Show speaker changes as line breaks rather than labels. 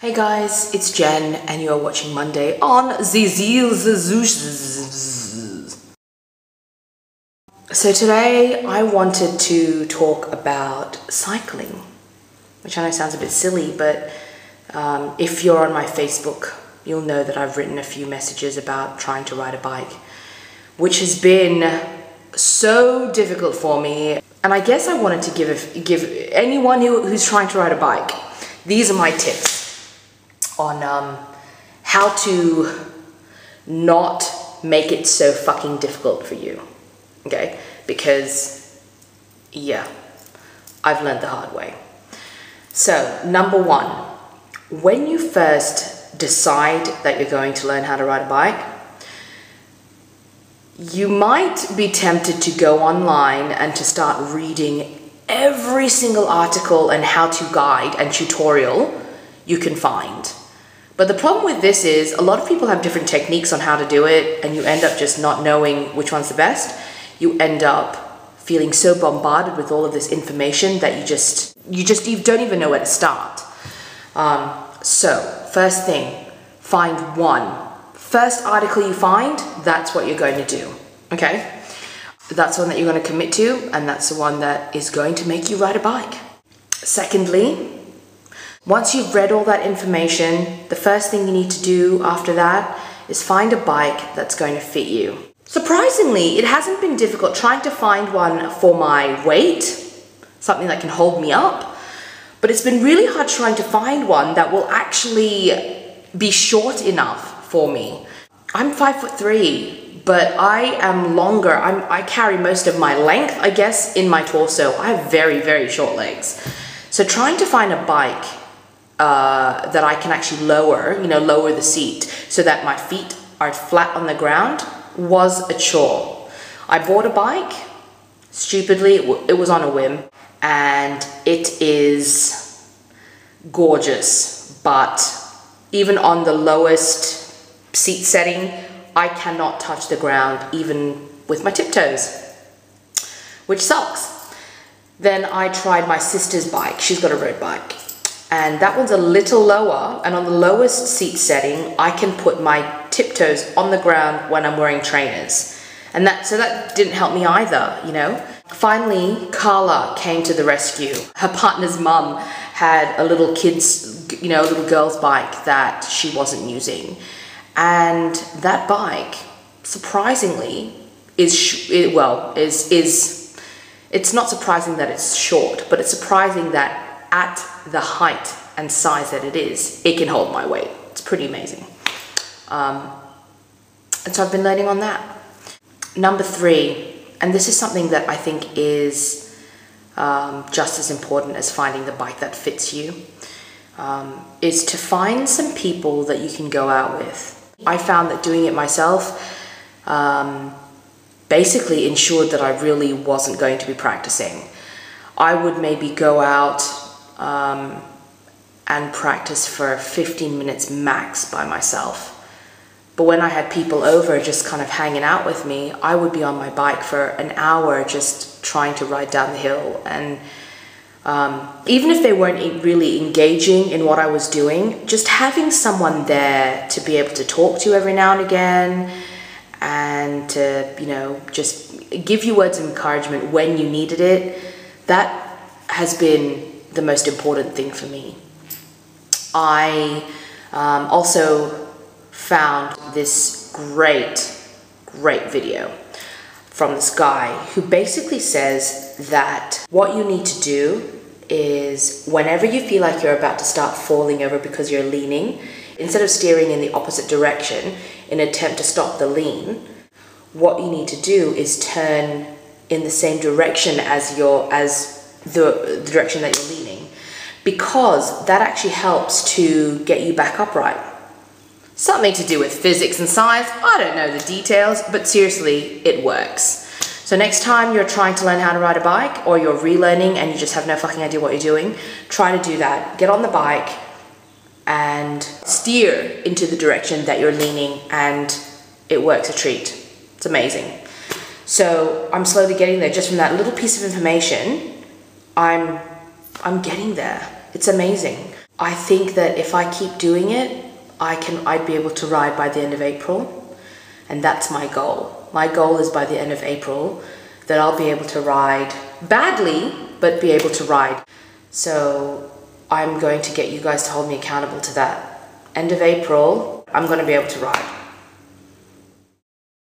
Hey guys, it's Jen and you're watching Monday on Zizil. So today I wanted to talk about cycling, which I know sounds a bit silly, but if you're on my Facebook, you'll know that I've written a few messages about trying to ride a bike, which has been so difficult for me. And I guess I wanted to give anyone who's trying to ride a bike, these are my tips on how to not make it so fucking difficult for you, okay? Because, yeah, I've learned the hard way. So, number one, when you first decide that you're going to learn how to ride a bike, you might be tempted to go online and to start reading every single article and how-to guide and tutorial you can find. But the problem with this is a lot of people have different techniques on how to do it, and you end up just not knowing which one's the best. You end up feeling so bombarded with all of this information that you don't even know where to start. So first thing, find one. First article you find, that's what you're going to do, okay? That's the one that you're going to commit to, and that's the one that is going to make you ride a bike. Secondly, once you've read all that information, the first thing you need to do after that is find a bike that's going to fit you. Surprisingly, it hasn't been difficult trying to find one for my weight, something that can hold me up, but it's been really hard trying to find one that will actually be short enough for me. I'm 5'3", but I am longer. I carry most of my length, I guess, in my torso. I have very, very short legs. So trying to find a bike that I can actually lower the seat so that my feet are flat on the ground was a chore. I bought a bike, stupidly, it was on a whim, and it is gorgeous, but even on the lowest seat setting, I cannot touch the ground even with my tiptoes, which sucks. Then I tried my sister's bike. She's got a road bike, and that one's a little lower, and on the lowest seat setting, I can put my tiptoes on the ground when I'm wearing trainers. And so that didn't help me either, you know? Finally, Carla came to the rescue. Her partner's mum had a little little girl's bike that she wasn't using. And that bike, surprisingly, it's not surprising that it's short, but it's surprising that at the height and size that it is, it can hold my weight. It's pretty amazing. And so I've been learning on that. Number three, and this is something that I think is just as important as finding the bike that fits you, is to find some people that you can go out with. I found that doing it myself basically ensured that I really wasn't going to be practicing. I would maybe go out and practice for 15 minutes max by myself. But when I had people over just kind of hanging out with me, I would be on my bike for an hour just trying to ride down the hill. And even if they weren't really engaging in what I was doing, just having someone there to be able to talk to every now and again and to, just give you words of encouragement when you needed it, that has been the most important thing for me. I also found this great video from this guy who basically says that what you need to do is whenever you feel like you're about to start falling over because you're leaning, instead of steering in the opposite direction in an attempt to stop the lean, what you need to do is turn in the same direction as the direction that you're leaning, because that actually helps to get you back upright. Something to do with physics and science, I don't know the details, but seriously, it works. So next time you're trying to learn how to ride a bike, or you're relearning and you just have no fucking idea what you're doing, try to do that. Get on the bike and steer into the direction that you're leaning, and it works a treat. It's amazing. So I'm slowly getting there. Just from that little piece of information, I'm getting there. It's amazing. I think that if I keep doing it, I'd be able to ride by the end of April. And that's my goal. My goal is by the end of April that I'll be able to ride badly, but be able to ride. So I'm going to get you guys to hold me accountable to that. End of April, I'm going to be able to ride.